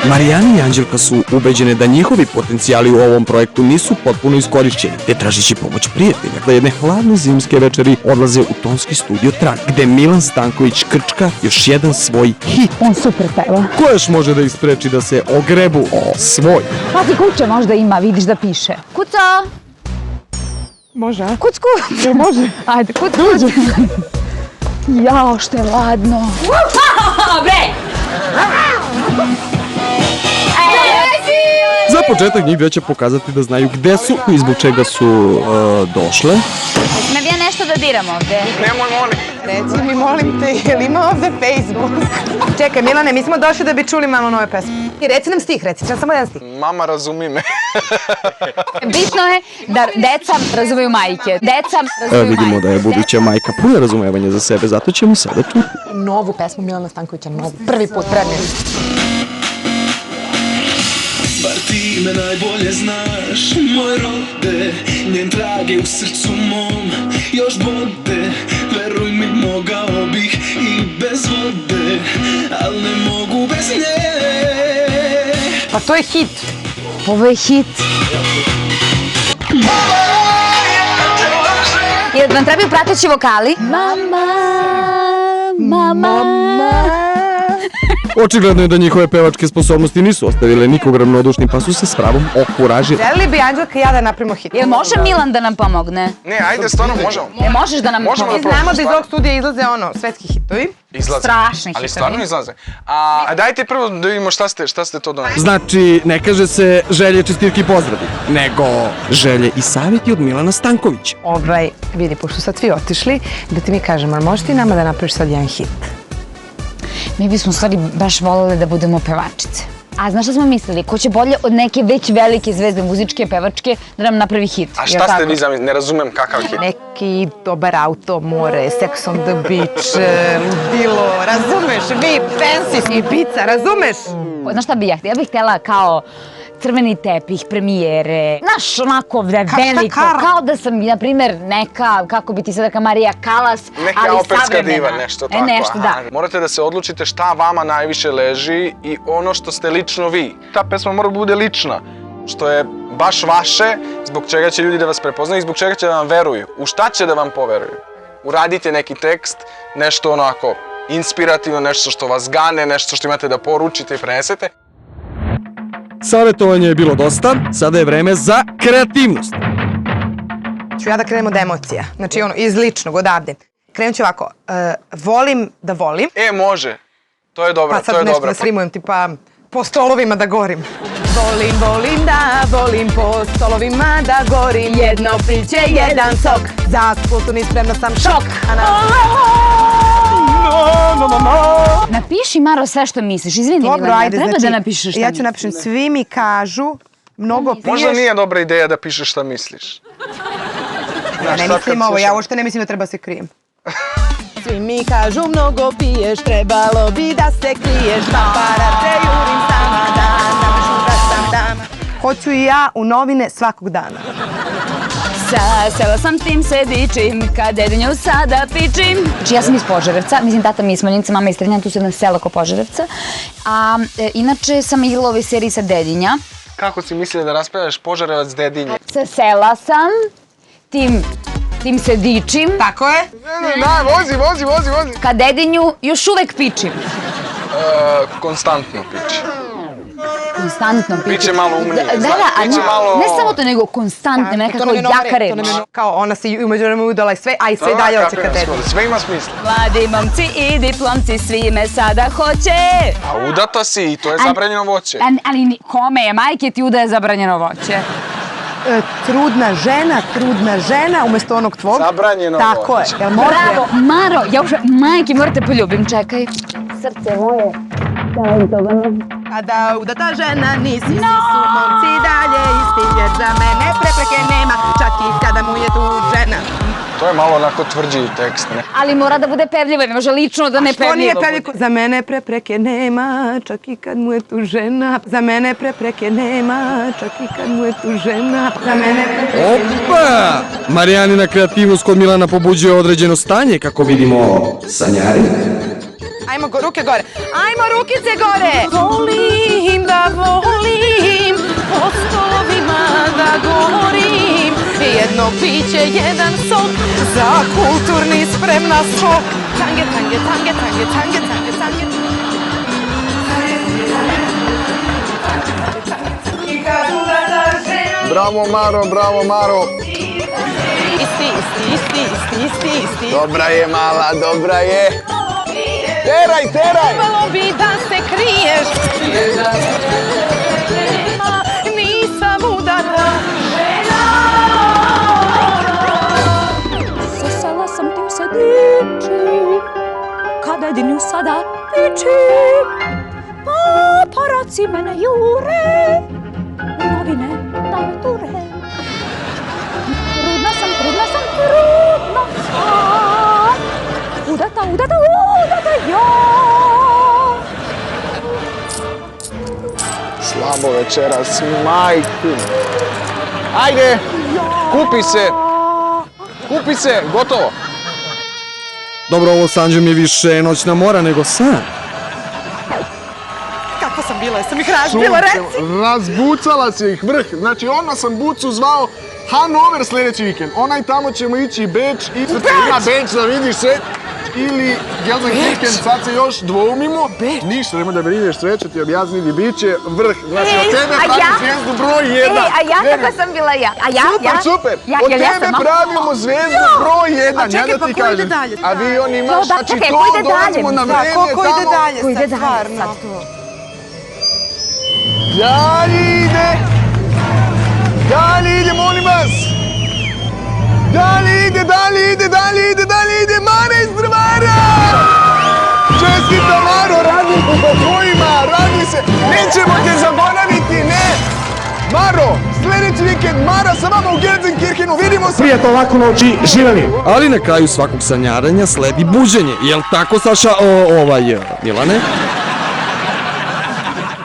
Marijana i Anđelka su ubeđene da njihovi potencijali u ovom projektu nisu potpuno iskorišćeni, te tražići pomoć prijatelja da jedne hladne zimske večeri odlaze u tonski studio Tran, gde Milan Stanković krčka još jedan svoj hit. On super peva. Ko još može da ispreči da se ogrebu o svoj? Pazi, kuća možda ima, vidiš da piše. Kuca! Može, a? Kucku! Jel može? Ajde, kucku! Jao, što je ladno. Bre! Za početak njih dve će pokazati da znaju gde su i zbog čega su došle. Sme vi ja nešto da diram ovde? Nemoj, molim. Reci mi, molim te, jel ima ovde Facebook? Čekaj, Milane, mi smo došli da bi čuli malo nove pesme. I reci nam stih, reci, samo jedan stih. Mama, razumi me. Bitno je da deca razumeju majke. Vidimo da je buduća majka puna razumevanja za sebe, zato ćemo sada čuti. Novu pesmu Milana Stankovića, novu. Prvi put, prednje. Bar ti me najbolje znaš, moj rode, njen trage u srcu mom još bode. Veruj mi, mogao bih i bez vode, al ne mogu bez nje. Pa to je hit. Ovo je hit. Jel vam trebaju prateći vokali? Mama, mama. Očigledno je da njihove pevačke sposobnosti nisu ostavile nikog ravnodušnim, pa su se s pravom okuražili. Želili bi Anđelka i ja da napravimo hit. Jel može Milan da nam pomogne? Ne, ajde, stvarno možemo. Jel možeš da nam Možemo pomogne? da Znamo da iz ovog studija izlaze svetski hitovi. Izlaze. Strašni Ali hitovi. stvarno izlaze. A dajte prvo da vidimo šta ste to doneli. Znači, ne kaže se želje, čestitke i pozdravi, nego želje i savjeti od Milana Stankovića. Vidi, pošto sad svi otišli, da ti mi kažemo, ali možeš ti nama da napraviš sad jedan hit? Mi bismo u stvari baš voljeli da budemo pevačice. A znaš šta smo mislili? Ko će bolje od neke već velike zvezde muzičke, pevačke, da nam napravi hit? A šta ste vi zamislili? Ne razumem kakav hit. Neki dobar auto, more, sex on the beach, ludilo, razumeš? Vi, fancy, Ibiza, razumeš? Znaš šta bih ja htjela? Ja bih htjela kao crveni tepih, premijere, znaš, onako veliko, kao da sam, na primjer, neka, kako bi ti sad rekla, Marija Kalas, ali Neka savremena. operska diva, nešto tako. Nešto, da. Morate da se odlučite šta vama najviše leži i ono što ste lično vi. Ta pesma mora da bude lična, što je baš vaše, zbog čega će ljudi da vas prepoznaju i zbog čega će da vam veruju. U šta će da vam poveruju? Uradite neki tekst, nešto onako inspirativno, nešto što vas gane, nešto što imate da poručite i prenesete. Savjetovanje je bilo dosta, sada je vreme za kreativnost. Ću ja da krenem od emocija, znači ono, iz ličnog, odavde. Krenut ću ovako, volim da volim. Može. To je dobro, Pa to je sad nešto dobro. da srimujem, tipa po stolovima da gorim. Volim da volim po stolovima da gorim. Jedno piće, jedan sok. Za kulturni spremna sam šok. Napiši, Maro, sve što misliš. Izvini, Dobro, Milana, ajde, treba znači, da napišeš šta misliš. ja ću napišem, svi mi kažu, mnogo piješ. Možda nije dobra ideja da pišeš šta misliš. Ja ne mislim ovo, ja uopšte ne mislim da treba se krijem. Svi mi kažu mnogo piješ, trebalo bi da se kriješ, paparate jurim sama dan, da me šutra sam dama. Hoću i ja u novine svakog dana. Sa sela sam tim se dičim, kad dedinju sada pičim. Znači ja sam iz Požarevca, mislim tata mi je iz Smoljinca, mama iz Trnjana, tu sam na selo ko Požarevca. A inače sam igrala u ovoj seriji sa Dedinja. Kako si mislila da raspravljaš Požarevac Dedinje? Sa sela sam, tim se dičim. Tako je? Da, vozi. Kad Dedinju još uvek pičim. Konstantno piči. Konstantno pičim. Biće malo umnije. Da, a ne samo to, nego konstantno, nekako jaka reč. Kao ona se umeđu vremenu udala i sve, a i sve dalje hoće kad dedi. Sve ima smisla. Mladi momci i diplomci, svi me sada hoće. A udata si i to je zabranjeno voće. Ali kome je, majke ti udaje zabranjeno voće? Trudna žena, umjesto onog tvog. Zabranjeno Tako voće. je. Jel može? Bravo, Maro, ja uopšte, majke, morate poljubim, čekaj. Srce moje, talentovano. Kada udata žena nisi, svi su momci dalje isti, jer za mene prepreke nema, čak i kada mu je tu žena. To je malo onako tvrđi tekst, ne? Ali mora da bude pevljivo, ne može lično da ne Što nije pevljivo bude. pevljivo? Za mene prepreke nema, čak i kad mu je tu žena. Za mene prepreke nema, čak i kad mu je tu žena. Za mene prepreke nema. Opa! Marijanina kreativnost kod Milana pobuđuje određeno stanje, kako vidimo sanjari. Ajmo, ruke gore. Ajmo, rukice gore. Volim da volim, po stolovima da govorim. Jedno piće, jedan sok, za kulturni spremna skok. Tange, tange, tange, tange, tange, tange, tange. Bravo Maro, bravo Maro. Isti. Dobra je mala, dobra je. Teraj, teraj. Trebalo bi da se kriješ. Nisam udana žena. Sa sela sam tim se dičim, kad jedinju sada pičim. Paparaci mene jure, u novine da me ture. Trudna sam. Udata ja. Slabo večeras, majku. Ajde, kupi se, gotovo. Dobro, ovo sa Anđom je više noćna mora nego san. Kako sam bila, jesam ih razbila, reci. Razbucala si ih vrh. Znači, odmah sam Bucu zvao Hanover sljedeći vikend. Onaj tamo ćemo ići Beč. Ima Beč da vidiš sve. Ili Gelsenkirchen, sad se još dvoumimo. Ništa, nemoj da brineš, sve ću ti objasniti, bit će vrh. Znači, od tebe pravimo zvijezdu broj 1. A ja kako sam bila ja? Super. Od tebe pravimo zvijezdu broj 1. čekaj, pa ko ide dalje? Avion imaš, znači čekaj, to ko ide dalje? dolazimo na vreme tamo. Ko ide dalje Ko ide sad, dalje stvarno? sad to? Dalje ide, molim vas! Dalje ide, Mara iz Drvara! Čestita Maro, radi po tvojima, radi se, nećemo te zaboraviti, ne! Maro, sljedeći vikend, Mara sa vama u Gelsenkirchenu, vidimo se! Prijetno lako noći, živeli! Ali na kraju svakog sanjaranja sledi buđenje. Jel tako, Saša? Milane?